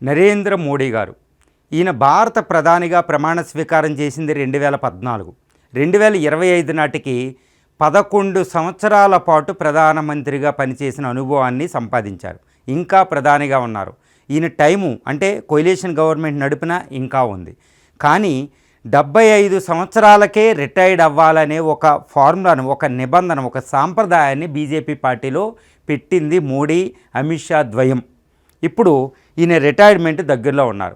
నరేంద్ర మోడీ గారు ఈయన భారత ప్రధానిగా ప్రమాణ స్వీకారం చేసింది 2014. 2025 నాటికి 11 సంవత్సరాల పాటు ప్రధానమంత్రిగా పనిచేసిన అనుభవాన్ని సంపాదించారు. ఇంకా ప్రధానిగా ఉన్నారు. ఈయన టైము అంటే కొయిలేషన్ గవర్నమెంట్ నడిపినా ఇంకా ఉంది. కానీ 75 సంవత్సరాలకే రిటైర్డ్ అవ్వాలనే ఒక ఫార్ములాను, ఒక నిబంధన, ఒక సాంప్రదాయాన్ని బీజేపీ పార్టీలో పెట్టింది మోడీ, అమిత్ షా ద్వయం. ఇప్పుడు ఈయన రిటైర్మెంట్ దగ్గరలో ఉన్నారు.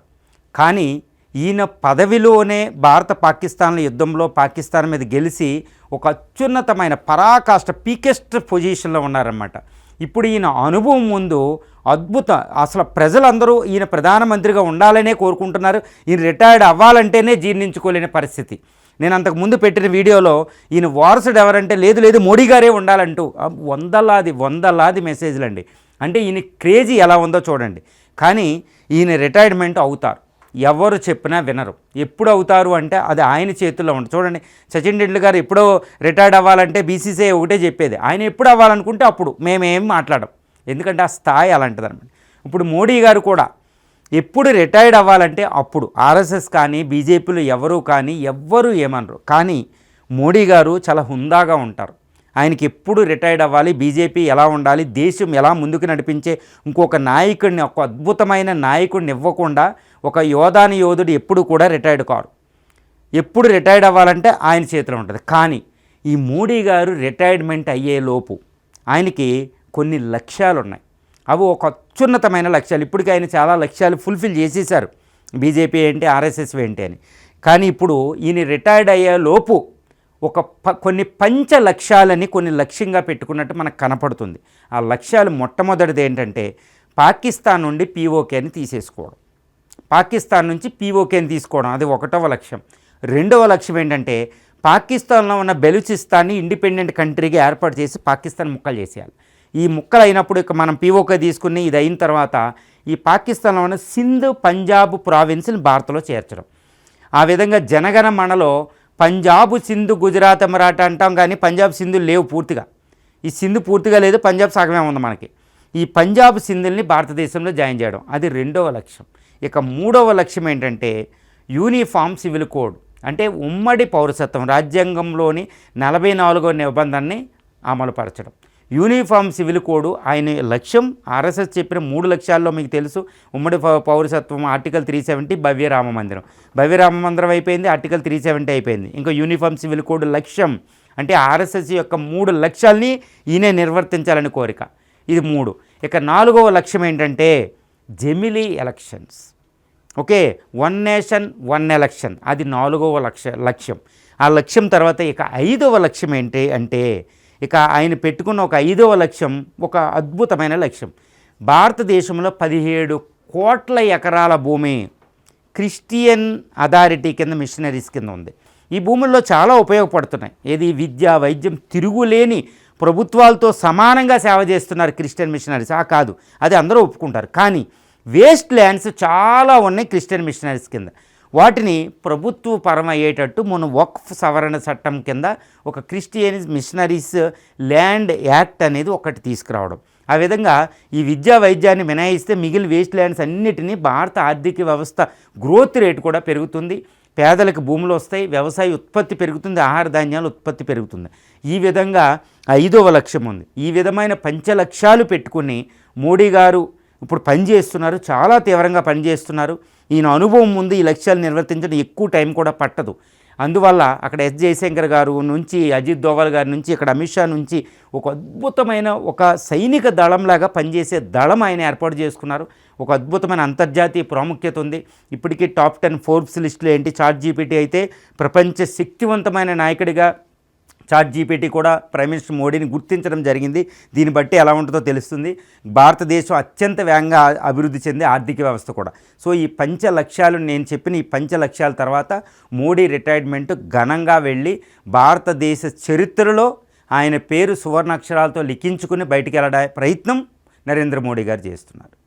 కానీ ఈయన పదవిలోనే భారత పాకిస్తాన్ల యుద్ధంలో పాకిస్తాన్ మీద గెలిచి ఒక అత్యున్నతమైన పరాకాష్ట పీకెస్ట్ పొజిషన్లో ఉన్నారన్నమాట. ఇప్పుడు ఈయన అనుభవం ముందు అసలు ప్రజలందరూ ఈయన ప్రధానమంత్రిగా ఉండాలనే కోరుకుంటున్నారు. ఈయన రిటైర్డ్ అవ్వాలంటేనే జీర్ణించుకోలేని పరిస్థితి. నేను అంతకుముందు పెట్టిన వీడియోలో ఈయన వారసుడు ఎవరంటే లేదు మోడీ గారే ఉండాలంటూ వందలాది మెసేజ్లు అండి. అంటే ఈయన క్రేజీ ఎలా ఉందో చూడండి. కానీ ఈయన రిటైర్మెంట్ అవుతారు. ఎవరు చెప్పినా వినరు. ఎప్పుడు అవుతారు అంటే అది ఆయన చేతుల్లో ఉంటుంది. చూడండి, సచిన్ టెండూల్కర్ గారు ఎప్పుడో రిటైర్డ్ అవ్వాలంటే బీసీసీఐ ఒకటే చెప్పేది. ఆయన ఎప్పుడు అవ్వాలనుకుంటే అప్పుడు, మేమేం మాట్లాడం. ఎందుకంటే ఆ స్థాయి అలాంటిది అనమాట. ఇప్పుడు మోడీ గారు కూడా ఎప్పుడు రిటైర్డ్ అవ్వాలంటే అప్పుడు. ఆర్ఎస్ఎస్ కానీ బీజేపీలో ఎవ్వరు ఏమనరు. కానీ మోడీ గారు చాలా హుందాగా ఉంటారు. ఆయనకి ఎప్పుడు రిటైర్డ్ అవ్వాలి, బీజేపీ ఎలా ఉండాలి, దేశం ఎలా ముందుకు నడిపించే ఇంకొక నాయకుడిని, ఒక అద్భుతమైన నాయకుడిని ఇవ్వకుండా ఒక యోధుడు ఎప్పుడు కూడా రిటైర్డ్ కారు. ఎప్పుడు రిటైర్డ్ అవ్వాలంటే ఆయన చేతిలో ఉంటుంది. కానీ ఈ మోడీ గారు రిటైర్మెంట్ అయ్యేలోపు ఆయనకి కొన్ని లక్ష్యాలు ఉన్నాయి. అవి ఒక అత్యున్నతమైన లక్ష్యాలు. ఇప్పటికీ ఆయన చాలా లక్ష్యాలు ఫుల్ఫిల్ చేసేసారు. బీజేపీ ఏంటి, ఆర్ఎస్ఎస్ ఏంటి అని. కానీ ఇప్పుడు ఈయన రిటైర్డ్ అయ్యేలోపు కొన్ని పంచ లక్ష్యాలని కొన్ని లక్ష్యంగా పెట్టుకున్నట్టు మనకు కనపడుతుంది. ఆ లక్ష్యాలు మొట్టమొదటిది ఏంటంటే పాకిస్తాన్ నుండి పీఓకేని తీసేసుకోవడం. పాకిస్తాన్ నుంచి పీఓకేని తీసుకోవడం, అది ఒకటవ లక్ష్యం. రెండవ లక్ష్యం ఏంటంటే పాకిస్తాన్లో ఉన్న బెలూచిస్తాన్ని ఇండిపెండెంట్ కంట్రీగా ఏర్పాటు చేసి పాకిస్తాన్ ముక్కలు చేసేయాలి. ఈ ముక్కలు అయినప్పుడు ఇక మనం పీఓకే తీసుకుని ఇది అయిన తర్వాత ఈ పాకిస్తాన్లో ఉన్న సింధ్, పంజాబ్ ప్రావిన్స్ని భారత్లో చేర్చడం. ఆ విధంగా జనగణమనలో పంజాబ్, సింధు, గుజరాత్, మరాఠా అంటాం, కానీ పంజాబ్, సింధు లేవు పూర్తిగా. ఈ సింధు పూర్తిగా లేదు, పంజాబ్ సగమే ఉంది మనకి. ఈ పంజాబ్, సింధుల్ని భారతదేశంలో జాయిన్ చేయడం, అది రెండవ లక్ష్యం. ఇక మూడవ లక్ష్యం ఏంటంటే యూనిఫామ్ సివిల్ కోడ్, అంటే ఉమ్మడి పౌరసత్వం, రాజ్యాంగంలోని 44వ నిబంధనని అమలుపరచడం. యూనిఫామ్ సివిల్ కోడ్ ఆయన లక్ష్యం. ఆర్ఎస్ఎస్ చెప్పిన 3 లక్ష్యాల్లో మీకు తెలుసు. ఉమ్మడి పౌరసత్వం, ఆర్టికల్ 370, భవ్య రామ మందిరం అయిపోయింది, ఆర్టికల్ 370 అయిపోయింది. ఇంకా యూనిఫామ్ సివిల్ కోడ్ లక్ష్యం అంటే ఆర్ఎస్ఎస్ యొక్క 3 లక్ష్యాల్ని ఈయనే నిర్వర్తించాలని కోరిక. ఇది 3. ఇక 4వ లక్ష్యం ఏంటంటే జమిలీ ఎలక్షన్స్. ఓకే, 1 నేషన్ 1 ఎలక్షన్, అది 4వ లక్ష్యం. ఆ లక్ష్యం తర్వాత ఇక 5వ లక్ష్యం ఏంటి అంటే ఇక ఆయన పెట్టుకున్న ఒక 5వ లక్ష్యం ఒక అద్భుతమైన లక్ష్యం. భారతదేశంలో 17 కోట్ల ఎకరాల భూమి క్రిస్టియన్ అథారిటీ కింద, మిషనరీస్ కింద ఉంది. ఈ భూముల్లో చాలా ఉపయోగపడుతున్నాయి. ఏది, విద్య, వైద్యం, తిరుగులేని ప్రభుత్వాలతో సమానంగా సేవ చేస్తున్నారు క్రిస్టియన్ మిషనరీస్. కాదు, అది అందరూ ఒప్పుకుంటారు. కానీ వేస్ట్ ల్యాండ్స్ చాలా ఉన్నాయి క్రిస్టియన్ మిషనరీస్ కింద. వాటిని ప్రభుత్వ పరం అయ్యేటట్టు మన వక్ఫ్ సవరణ చట్టం కింద ఒక క్రిస్టియన్ మిషనరీస్ ల్యాండ్ యాక్ట్ అనేది ఒకటి తీసుకురావడం. ఆ విధంగా ఈ విద్యా వైద్యాన్ని మినహాయిస్తే మిగిలిన వేస్ట్ ల్యాండ్స్ అన్నిటినీ భారత ఆర్థిక వ్యవస్థ గ్రోత్ రేట్ కూడా పెరుగుతుంది. పేదలకు భూములు వస్తాయి, వ్యవసాయ ఉత్పత్తి పెరుగుతుంది, ఆహార ధాన్యాల ఉత్పత్తి పెరుగుతుంది. ఈ విధంగా 5వ లక్ష్యం ఉంది. ఈ విధమైన పంచలక్ష్యాలు పెట్టుకుని మోడీ గారు ఇప్పుడు పనిచేస్తున్నారు. చాలా తీవ్రంగా పనిచేస్తున్నారు. ఈయన అనుభవం ముందు ఈ లక్ష్యాలు నిర్వర్తించడం ఎక్కువ టైం కూడా పట్టదు. అందువల్ల అక్కడ ఎస్ జయశంకర్ గారు నుంచి, అజిత్ దోవల్ గారి నుంచి, ఇక్కడ అమిత్ షా నుంచి ఒక అద్భుతమైన ఒక సైనిక దళంలాగా పనిచేసే దళం ఆయన ఏర్పాటు చేసుకున్నారు. ఒక అద్భుతమైన అంతర్జాతీయ ప్రాముఖ్యత ఉంది. ఇప్పటికీ టాప్ 10 ఫోర్బ్స్ లిస్టులో ఏంటి, చాట్ జీపీటీ అయితే ప్రపంచ శక్తివంతమైన నాయకుడిగా చాట్ జీపీటీ కూడా ప్రైమ్ మినిస్టర్ మోడీని గుర్తించడం జరిగింది. దీన్ని బట్టి ఎలా ఉంటుందో తెలుస్తుంది. భారతదేశం అత్యంత వేగంగా అభివృద్ధి చెందే ఆర్థిక వ్యవస్థ కూడా. సో ఈ లక్ష్యాలు, నేను చెప్పిన ఈ లక్ష్యాల తర్వాత మోడీ రిటైర్మెంట్ ఘనంగా వెళ్ళి భారతదేశ చరిత్రలో ఆయన పేరు సువర్ణాక్షరాలతో లిఖించుకుని బయటికి వెళ్ళడానికి ప్రయత్నం నరేంద్ర మోడీ గారు చేస్తున్నారు.